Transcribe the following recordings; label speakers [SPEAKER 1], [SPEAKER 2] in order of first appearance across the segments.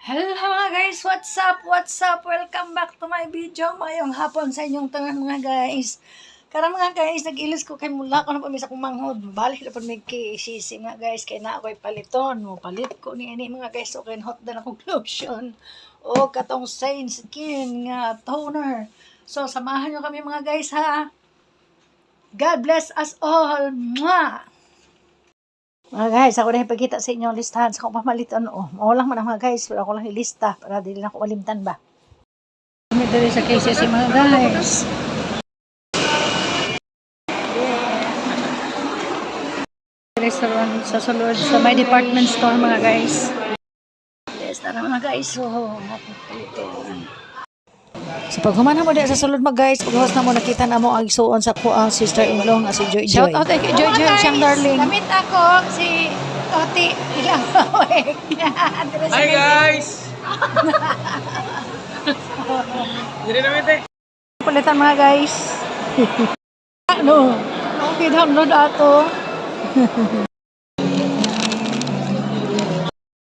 [SPEAKER 1] Hello mga guys, what's up? What's up? Welcome back to my video. Mayong hapon sa inyong tangan mga guys. Karang mga guys, nag-ilis ko kay mula ko na pa sa kumanghod. Balik na pa may kisisi mga guys. Kaya na ako'y paliton. Mo palit ko ni ini mga guys. So, hot na akong lotion. O katong Saint Skin nga toner. So, samahan nyo kami mga guys ha. God bless us all. Mwah! Mga guys, ako na ipagkita sa inyo ang listahan sa kung pamalitan. Maulang man ang mga guys, pero ako lang ilista para di lang ako malimtan ba. Kami dali sa cases si mga guys. Restaurant sa sulod sa my department store mga guys. Yes, tara mga guys. So, palitan. So pag humana mo din sa sulod mga guys, paghawas na mo nakita na mo ang isuon sa ko ang sister-in-law nga si Joy Joy. Shout out kay Joy Joy siyang darling. Damit ako si Toti ilang awek.
[SPEAKER 2] Hi guys! Dili na mete.
[SPEAKER 1] Palitan mga guys. Ano? Okay, download ato.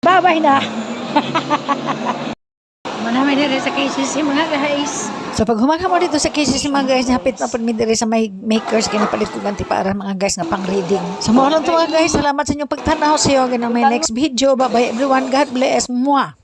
[SPEAKER 1] Babay na. Manami dito sa KCC mga guys. So pag humaga mo dito sa KCC mga guys, hapit na po mi dito sa may makers kaya napalit ko ganti para mga guys nga pang reading. So mo lang to mga guys, salamat sa inyong pagtanaw. See you again on my next video. Bye bye everyone. God bless. Mwah.